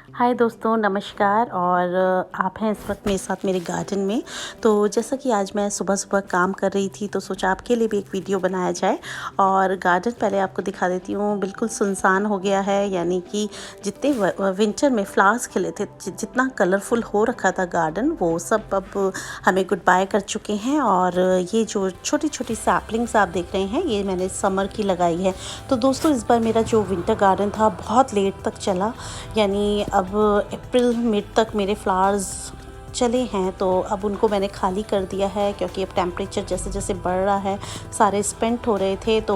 हाय दोस्तों, नमस्कार। और आप हैं इस वक्त मेरे साथ मेरे गार्डन में। तो जैसा कि आज मैं सुबह सुबह काम कर रही थी तो सोचा आपके लिए भी एक वीडियो बनाया जाए। और गार्डन पहले आपको दिखा देती हूँ, बिल्कुल सुनसान हो गया है। यानी कि जितने विंटर में फ्लावर्स खिले थे, जितना कलरफुल हो रखा था गार्डन, वो सब अब हमें गुड बाय कर चुके हैं। और ये जो छोटी छोटी सैपलिंग्स आप देख रहे हैं, ये मैंने समर की लगाई है। तो दोस्तों, इस बार मेरा जो विंटर गार्डन था बहुत लेट तक चला। यानी अब अप्रैल मिड तक मेरे फ्लावर्स चले हैं, तो अब उनको मैंने खाली कर दिया है, क्योंकि अब टेम्परेचर जैसे जैसे बढ़ रहा है, सारे स्पेंट हो रहे थे। तो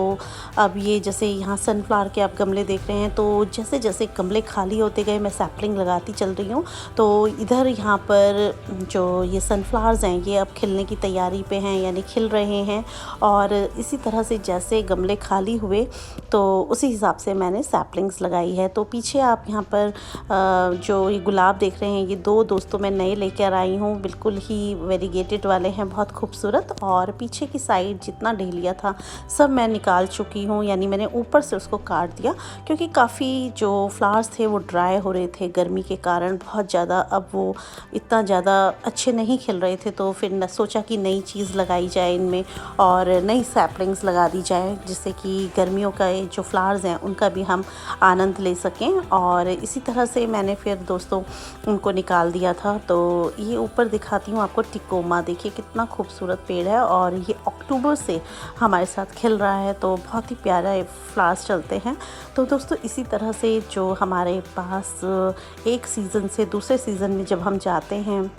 अब ये जैसे यहाँ सनफ्लावर के आप गमले देख रहे हैं, तो जैसे जैसे गमले खाली होते गए मैं सैपलिंग लगाती चल रही हूँ। तो इधर यहाँ पर जो ये सनफ्लावर्स हैं, ये अब खिलने की तैयारी पे हैं, यानी खिल रहे हैं। और इसी तरह से जैसे गमले खाली हुए तो उसी हिसाब से मैंने सैपलिंग्स लगाई है। तो पीछे आप यहाँ पर जो ये गुलाब देख रहे हैं, ये दो दोस्तों मैं नए लेकर आई हूँ, बिल्कुल ही वेरीगेटेड वाले हैं, बहुत खूबसूरत। और पीछे की साइड जितना डेलिया था सब मैं निकाल चुकी हूँ, यानी मैंने ऊपर से उसको काट दिया, क्योंकि काफ़ी जो फ्लावर्स थे वो ड्राई हो रहे थे गर्मी के कारण बहुत ज़्यादा। अब वो इतना ज़्यादा अच्छे नहीं खिल रहे थे, तो फिर सोचा कि नई चीज़ लगाई जाए इनमें और नई सैपलिंग्स लगा दी जाए, जिससे कि गर्मियों का जो फ्लावर्स हैं उनका भी हम आनंद ले सकें। और इसी तरह से मैंने फिर दोस्तों उनको निकाल दिया था। तो ये ऊपर दिखाती हूँ आपको, टिकोमा देखिए कितना खूबसूरत पेड़ है, और ये अक्टूबर से हमारे साथ खिल रहा है, तो बहुत ही प्यारा फ्लावर्स चलते हैं। तो दोस्तों, इसी तरह से जो हमारे पास एक सीज़न से दूसरे सीज़न में जब हम जाते हैं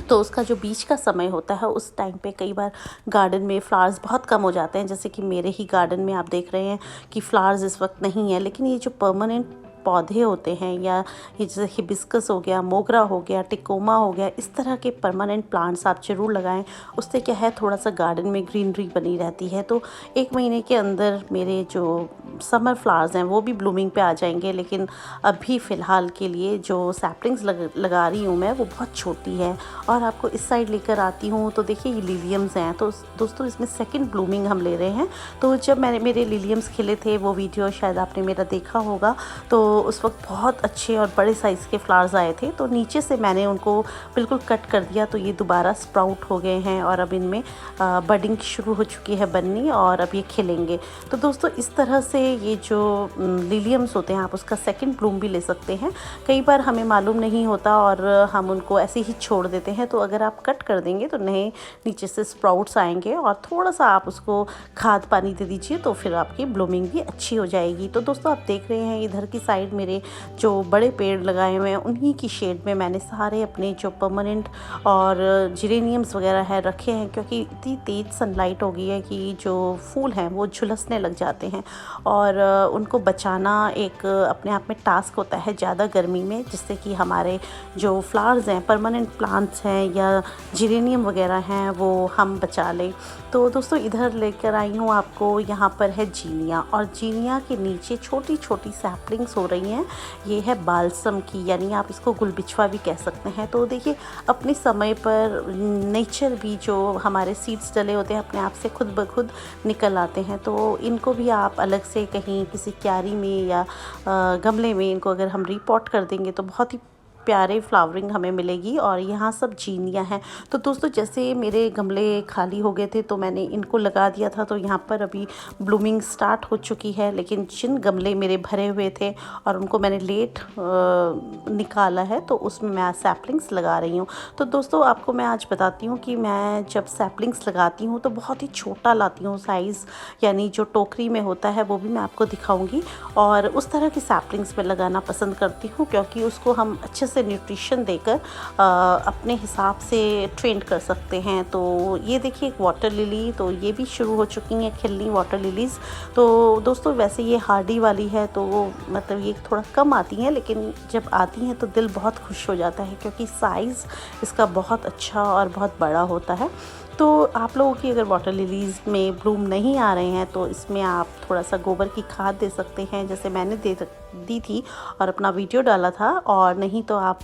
तो उसका जो बीच का समय होता है, उस टाइम पे कई बार गार्डन में फ्लावर्स बहुत कम हो जाते हैं। जैसे कि मेरे ही गार्डन में आप देख रहे हैं कि फ्लावर्स इस वक्त नहीं है, लेकिन ये जो परमानेंट पौधे होते हैं, या ये जैसे हिबिस्कस हो गया, मोगरा हो गया, टिकोमा हो गया, इस तरह के परमानेंट प्लांट्स आप ज़रूर लगाएं। उससे क्या है, थोड़ा सा गार्डन में ग्रीनरी बनी रहती है। तो एक महीने के अंदर मेरे जो समर फ्लावर्स हैं वो भी ब्लूमिंग पे आ जाएंगे। लेकिन अभी फ़िलहाल के लिए जो सैपलिंग्स लगा रही हूँ मैं, वो बहुत छोटी है। और आपको इस साइड लेकर आती हूँ तो देखिए ये लिलियम्स हैं। तो दोस्तों, इसमें सेकंड ब्लूमिंग हम ले रहे हैं। तो जब मेरे लिलियम्स खिले थे, वो वीडियो शायद आपने मेरा देखा होगा, तो उस वक्त बहुत अच्छे और बड़े साइज़ के फ्लावर्स आए थे। तो नीचे से मैंने उनको बिल्कुल कट कर दिया, तो ये दोबारा स्प्राउट हो गए हैं और अब इनमें बडिंग शुरू हो चुकी है बननी, और अब ये खिलेंगे। तो दोस्तों, इस तरह से ये जो लिलियम्स होते हैं, आप उसका सेकंड ब्लूम भी ले सकते हैं। कई बार हमें मालूम नहीं होता और हम उनको ऐसे ही छोड़ देते हैं। तो अगर आप कट कर देंगे तो नए नीचे से स्प्राउट्स आएंगे, और थोड़ा सा आप उसको खाद पानी दे दीजिए, तो फिर आपकी ब्लूमिंग भी अच्छी हो जाएगी। तो दोस्तों, आप देख रहे हैं इधर की साइड मेरे जो बड़े पेड़ लगाए हुए हैं, उन्हीं की शेड में मैंने सारे अपने जो परमानेंट और जिरेनियम्स वगैरह है रखे हैं, क्योंकि इतनी तेज़ सनलाइट हो गई है कि जो फूल हैं वो झुलसने लग जाते हैं। और उनको बचाना एक अपने आप में टास्क होता है ज़्यादा गर्मी में, जिससे कि हमारे जो फ्लावर्स हैं, परमानेंट प्लांट्स हैं या जिरेनियम वगैरह हैं, वो हम बचा लें। तो दोस्तों, इधर लेकर आई हूँ आपको, यहाँ पर है जीनिया, और जीनिया के नीचे छोटी छोटी सैपलिंग्स हो रही हैं। ये है बालसम की, यानी आप इसको गुलबिछवा भी कह सकते हैं। तो देखिए, अपने समय पर नेचर भी जो हमारे सीड्स डले होते हैं, अपने आप से खुद ब खुद निकल आते हैं। तो इनको भी आप अलग से कहीं किसी क्यारी में या गमले में इनको अगर हम रीपॉट कर देंगे तो बहुत ही प्यारे फ्लावरिंग हमें मिलेगी। और यहाँ सब जीनिया हैं। तो दोस्तों, जैसे मेरे गमले खाली हो गए थे तो मैंने इनको लगा दिया था, तो यहाँ पर अभी ब्लूमिंग स्टार्ट हो चुकी है। लेकिन जिन गमले मेरे भरे हुए थे और उनको मैंने लेट निकाला है, तो उसमें मैं सैपलिंग्स लगा रही हूँ। तो दोस्तों, आपको मैं आज बताती हूँ कि मैं जब सैपलिंग्स लगाती हूँ तो बहुत ही छोटा लाती हूँ साइज़, यानी जो टोकरी में होता है वो भी मैं आपको दिखाऊँगी। और उस तरह की सैपलिंग्स में लगाना पसंद करती हूँ, क्योंकि उसको हम अच्छे से न्यूट्रिशन देकर अपने हिसाब से ट्रेंड कर सकते हैं। तो ये देखिए एक वाटर लिली, तो ये भी शुरू हो चुकी हैं खिलनी वाटर लिलीज़। तो दोस्तों, वैसे ये हार्डी वाली है, तो मतलब ये थोड़ा कम आती हैं, लेकिन जब आती हैं तो दिल बहुत खुश हो जाता है, क्योंकि साइज़ इसका बहुत अच्छा और बहुत बड़ा होता है। तो आप लोगों की अगर वाटर लिलीज़ में ब्लूम नहीं आ रहे हैं तो इसमें आप थोड़ा सा गोबर की खाद दे सकते हैं, जैसे मैंने दी थी और अपना वीडियो डाला था। और नहीं तो आप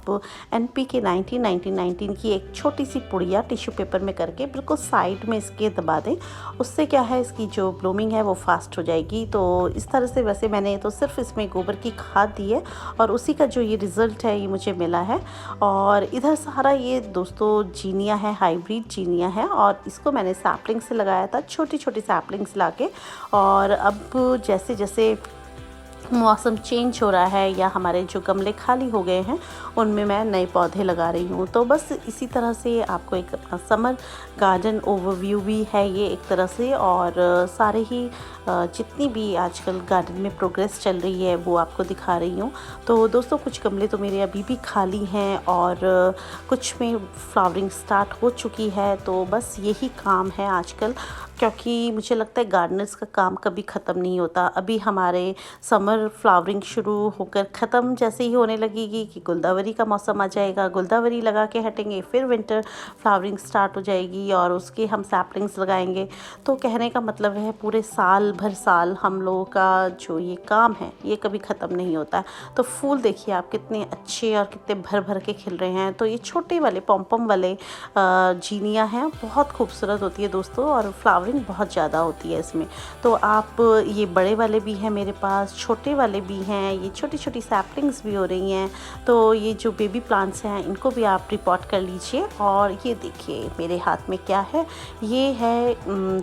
NPK 19 की एक छोटी सी पुड़िया टिश्यू पेपर में करके बिल्कुल साइड में इसके दबा दें। उससे क्या है, इसकी जो ब्लूमिंग है वो फास्ट हो जाएगी। तो इस तरह से वैसे मैंने तो सिर्फ इसमें गोबर की खाद दी है और उसी का जो ये रिज़ल्ट है ये मुझे मिला है। और इधर सारा ये दोस्तों जीनिया है, हाइब्रिड जीनिया है और इसको मैंने सैपलिंग से लगाया था, छोटी छोटी सैपलिंग्स लाके। और अब जैसे जैसे मौसम चेंज हो रहा है या हमारे जो गमले खाली हो गए हैं उनमें मैं नए पौधे लगा रही हूँ। तो बस इसी तरह से आपको एक अपना समर गार्डन ओवरव्यू भी है ये एक तरह से। और सारे ही जितनी भी आजकल गार्डन में प्रोग्रेस चल रही है वो आपको दिखा रही हूँ। तो दोस्तों कुछ गमले तो मेरे अभी भी खाली हैं और कुछ में फ्लावरिंग स्टार्ट हो चुकी है। तो बस यही काम है आजकल, क्योंकि मुझे लगता है गार्डनर्स का काम कभी ख़त्म नहीं होता। अभी हमारे समर फ्लावरिंग शुरू होकर ख़त्म जैसे ही होने लगेगी कि गुलदावरी का मौसम आ जाएगा, गुलदावरी लगा के हटेंगे, फिर विंटर फ्लावरिंग स्टार्ट हो जाएगी और उसके हम सैपलिंग्स लगाएंगे। तो कहने का मतलब है पूरे साल भर साल हम लोगों का जो ये काम है ये कभी ख़त्म नहीं होता। तो फूल देखिए आप कितने अच्छे और कितने भर भर के खिल रहे हैं। तो ये छोटे वाले पॉम्पम वाले जीनिया हैं, बहुत खूबसूरत होती है दोस्तों और फ्लावरिंग बहुत ज़्यादा होती है इसमें। तो आप ये बड़े वाले भी हैं मेरे पास, छोटे वाले भी हैं, ये छोटी छोटी सैपलिंग्स भी हो रही हैं। तो ये जो बेबी प्लांट्स हैं इनको भी आप रिपोर्ट कर लीजिए। और ये देखिए मेरे हाथ में क्या है, ये है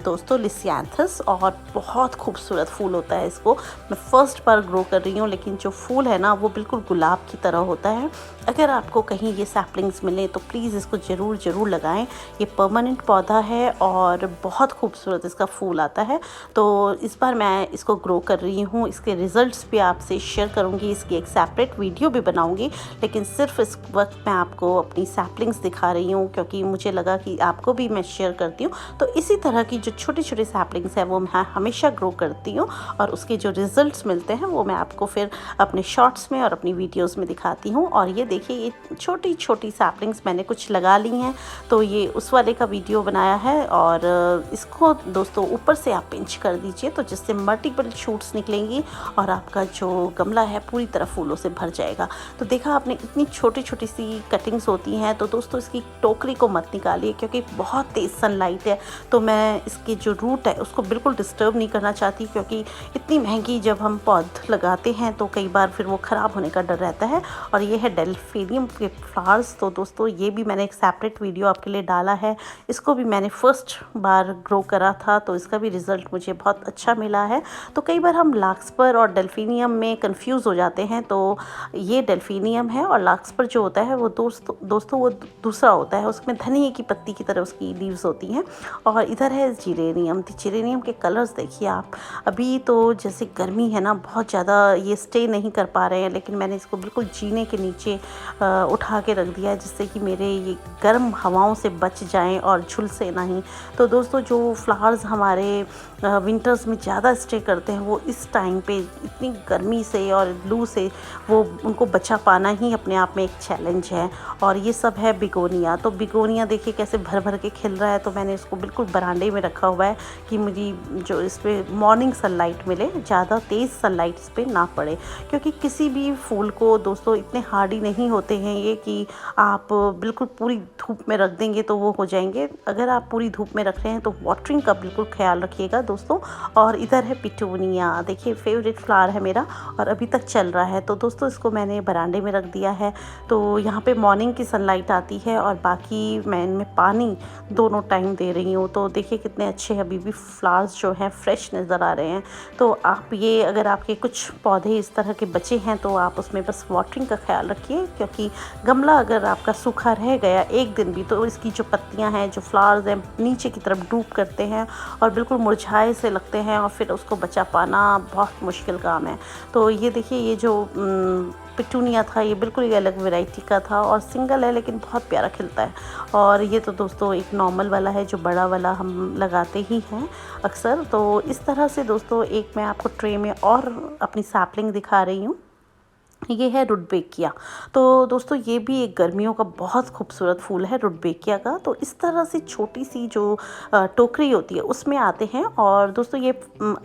दोस्तों लिसियांथस और बहुत खूबसूरत फूल होता है। इसको मैं फ़र्स्ट बार ग्रो कर रही हूँ, लेकिन जो फूल है ना वो बिल्कुल गुलाब की तरह होता है। अगर आपको कहीं ये सैपलिंग्स मिले तो प्लीज़ इसको ज़रूर लगाएं। ये परमानेंट पौधा है और बहुत खूबसूरत इसका फूल आता है। तो इस बार मैं इसको ग्रो कर रही हूँ, इसके रिज़ल्ट्स भी आपसे शेयर करूँगी, इसकी एक सेपरेट वीडियो भी बनाऊँगी। लेकिन सिर्फ इस वक्त मैं आपको अपनी सैपलिंग्स दिखा रही हूँ क्योंकि मुझे लगा कि आपको भी मैं शेयर करती हूँ। तो इसी तरह की जो छोटी छोटी सैपलिंग्स हैं वो मैं हमेशा ग्रो करती हूँ और उसके जो रिज़ल्ट्स मिलते हैं वो मैं आपको फिर अपने शॉर्ट्स में और अपनी वीडियोज़ में दिखाती हूँ। और ये देखिए ये छोटी छोटी सैपलिंग्स मैंने कुछ लगा ली हैं। तो ये उस वाले का वीडियो बनाया है और इसको दोस्तों ऊपर से आप पिंच कर दीजिए तो जिससे मल्टीपल शूट्स निकलेंगी और आपका जो गमला है पूरी तरह फूलों से भर जाएगा। तो देखा आपने इतनी छोटी छोटी सी कटिंग्स होती हैं। तो दोस्तों इसकी टोकरी को मत निकालिए क्योंकि बहुत तेज़ सनलाइट है। तो मैं इसकी जो रूट है उसको बिल्कुल डिस्टर्ब नहीं करना चाहती, क्योंकि इतनी महंगी जब हम पौधे लगाते हैं तो कई बार फिर वो ख़राब होने का डर रहता है। और ये है डेल्फिनियम के फ्लावर्स। तो दोस्तों ये भी मैंने एक सेपरेट वीडियो आपके लिए डाला है। इसको भी मैंने फर्स्ट बार ग्रो करा था तो इसका भी रिज़ल्ट मुझे बहुत अच्छा मिला है। तो कई बार हम लार्कस्पर और डेल्फिनियम में कंफ्यूज हो जाते हैं। तो ये डेल्फिनियम है और लार्कस्पर जो होता है वो दोस्तों वो दूसरा होता है, उसमें धनिए की पत्ती की तरह उसकी लीव्स होती हैं। और इधर है जिरेनियम। जिरेनियम के कलर्स देखिए आप। अभी तो जैसे गर्मी है ना, बहुत ज़्यादा ये स्टे नहीं कर पा रहे हैं, लेकिन मैंने इसको बिल्कुल जीने के नीचे उठा के रख दिया है जिससे कि मेरे ये गर्म हवाओं से बच जाएं और झुलसे नहीं। तो दोस्तों जो फ्लावर्स हमारे विंटर्स में ज़्यादा स्टे करते हैं वो इस टाइम पे इतनी गर्मी से और लू से वो उनको बचा पाना ही अपने आप में एक चैलेंज है। और ये सब है बिगोनिया। तो बिगोनिया देखिए कैसे भर भर के खिल रहा है। तो मैंने इसको बिल्कुल बरांडे में रखा हुआ है कि मुझे जो इस पर मॉर्निंग सनलाइट मिले, ज़्यादा तेज़ सनलाइट इस पर ना पड़े, क्योंकि किसी भी फूल को दोस्तों इतने हार्डी नहीं होते हैं ये कि आप बिल्कुल पूरी धूप में रख देंगे तो वो हो जाएंगे। अगर आप पूरी धूप में रख रहे हैं तो वाटरिंग का बिल्कुल ख्याल रखिएगा दोस्तों। और इधर है पिटूनिया, देखिए फेवरेट फ्लावर है मेरा और अभी तक चल रहा है। तो दोस्तों इसको मैंने बरांडे में रख दिया है। तो यहाँ पे मॉर्निंग की सनलाइट आती है और बाकी मैं इनमें पानी दोनों टाइम दे रही हूँ। तो देखिए कितने अच्छे अभी भी फ्लावर्स जो हैं फ्रेश नज़र आ रहे हैं। तो आप ये अगर आपके कुछ पौधे इस तरह के बचे हैं तो आप उसमें बस वाटरिंग का ख्याल रखिए, क्योंकि गमला अगर आपका सूखा रह गया एक दिन भी तो इसकी जो पत्तियां हैं, जो फ्लावर्स हैं, नीचे की तरफ डूब करते हैं और बिल्कुल मुरझाए से लगते हैं और फिर उसको बचा पाना बहुत मुश्किल काम है। तो ये देखिए ये जो पिटूनिया था ये बिल्कुल ही अलग वैरायटी का था और सिंगल है लेकिन बहुत प्यारा खिलता है। और ये तो दोस्तों एक नॉर्मल वाला है जो बड़ा वाला हम लगाते ही हैं अक्सर। तो इस तरह से दोस्तों एक मैं आपको ट्रे में और अपनी सैपलिंग दिखा रही हूँ। ये है रुडबेकिया। तो दोस्तों ये भी एक गर्मियों का बहुत खूबसूरत फूल है रुडबेकिया का। तो इस तरह से छोटी सी जो टोकरी होती है उसमें आते हैं। और दोस्तों ये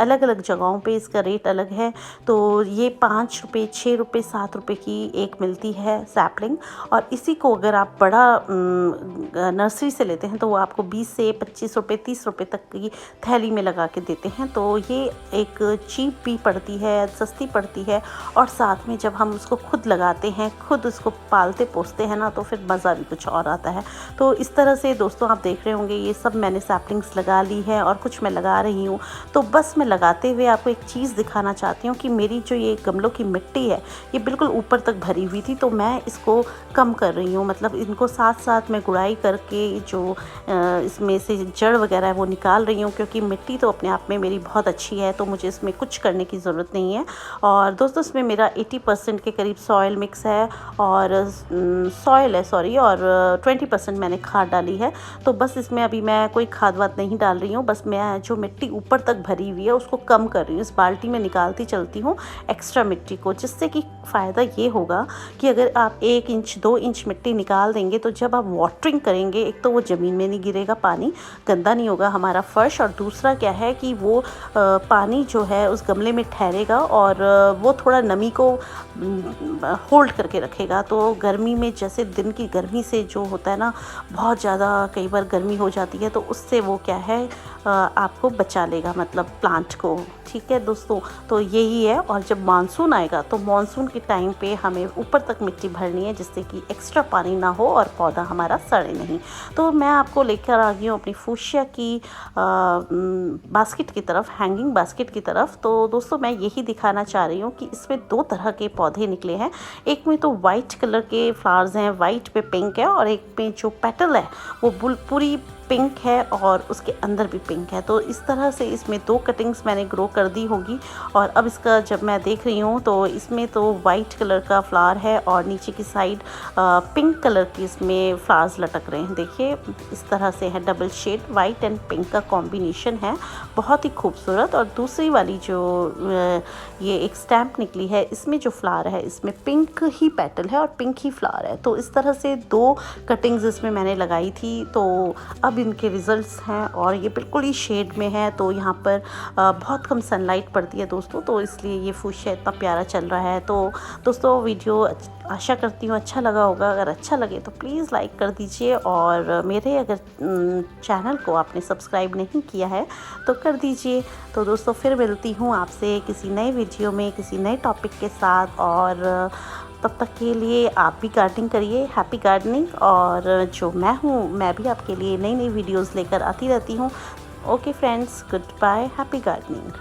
अलग अलग जगहों पे इसका रेट अलग है। तो ये 5 रुपये, 6 रुपये, 7 रुपये की एक मिलती है सैपलिंग। और इसी को अगर आप बड़ा नर्सरी से लेते हैं तो वो आपको 20 से 25 रुपये, 30 रुपये तक की थैली में लगा के देते हैं। तो ये एक चीप भी पड़ती है, सस्ती पड़ती है। और साथ में जब हम उसको खुद लगाते हैं, खुद उसको पालते पोसते हैं ना, तो फिर मज़ा भी कुछ और आता है। तो इस तरह से दोस्तों आप देख रहे होंगे ये सब मैंने सैपलिंग्स लगा ली है और कुछ मैं लगा रही हूँ। तो बस मैं लगाते हुए आपको एक चीज़ दिखाना चाहती हूँ कि मेरी जो ये गमलों की मिट्टी है ये बिल्कुल ऊपर तक भरी हुई थी। तो मैं इसको कम कर रही हूँ, मतलब इनको साथ साथ मैं गुड़ाई करके जो इसमें से जड़ वगैरह है वो निकाल रही हूँ, क्योंकि मिट्टी तो अपने आप में मेरी बहुत अच्छी है। तो मुझे इसमें कुछ करने की ज़रूरत नहीं है। और दोस्तों इसमें मेरा 80% के करीब सॉइल मिक्स है और सॉइल है सॉरी, और 20% मैंने खाद डाली है। तो बस इसमें अभी मैं कोई खाद वाद नहीं डाल रही हूँ, बस मैं जो मिट्टी ऊपर तक भरी हुई है उसको कम कर रही हूँ। इस बाल्टी में निकालती चलती हूँ एक्स्ट्रा मिट्टी को, जिससे कि फ़ायदा ये होगा कि अगर आप 1 इंच 2 इंच मिट्टी निकाल देंगे तो जब आप वाटरिंग करेंगे, एक तो वो ज़मीन में नहीं गिरेगा, पानी गंदा नहीं होगा हमारा फर्श, और दूसरा क्या है कि वो पानी जो है उस गमले में ठहरेगा और वो थोड़ा नमी को होल्ड करके रखेगा। तो गर्मी में जैसे दिन की गर्मी से जो होता है ना, बहुत ज़्यादा कई बार गर्मी हो जाती है, तो उससे वो क्या है आपको बचा लेगा, मतलब प्लांट को। ठीक है दोस्तों, तो यही है। और जब मानसून आएगा तो मानसून के टाइम पे हमें ऊपर तक मिट्टी भरनी है, जिससे कि एक्स्ट्रा पानी ना हो और पौधा हमारा सड़े नहीं। तो मैं आपको लेकर आ गई हूँ अपनी फूशिया की बास्केट की तरफ, हैंगिंग बास्केट की तरफ। तो दोस्तों मैं यही दिखाना चाह रही हूँ कि इसमें 2 तरह के पौधे निकले हैं। एक में तो वाइट कलर के फ्लावर्स हैं, वाइट पे पिंक है, और एक में जो पेटल है वो पूरी पिंक है और उसके अंदर भी पिंक है। तो इस तरह से इसमें 2 कटिंग्स मैंने ग्रो कर दी होगी। और अब इसका जब मैं देख रही हूँ तो इसमें तो वाइट कलर का फ्लावर है और नीचे की साइड पिंक कलर की इसमें फ्लावर्स लटक रहे हैं। देखिए इस तरह से है, double shade white and pink का कॉम्बिनेशन है, बहुत ही खूबसूरत। और दूसरी वाली जो ये एक स्टैम्प निकली है, इसमें जो फ्लावर है इसमें पिंक ही पेटल है और पिंक ही फ्लावर है। तो इस तरह से 2 कटिंग्स इसमें मैंने लगाई थी। तो अब इनके रिज़ल्ट्स हैं और ये बिल्कुल ही शेड में है। तो यहाँ पर बहुत कम सनलाइट पड़ती है दोस्तों, तो इसलिए ये फूशिया इतना प्यारा चल रहा है। तो दोस्तों वीडियो आशा करती हूँ अच्छा लगा होगा। अगर अच्छा लगे तो प्लीज़ लाइक कर दीजिए, और मेरे अगर चैनल को आपने सब्सक्राइब नहीं किया है तो कर दीजिए। तो दोस्तों फिर मिलती हूँ आपसे किसी नए वीडियो में, किसी नए टॉपिक के साथ। और तब तक के लिए आप भी गार्डनिंग करिए, हैप्पी गार्डनिंग। और जो मैं हूँ, मैं भी आपके लिए नई नई वीडियोस लेकर आती रहती हूँ। Okay friends, good bye, happy gardening.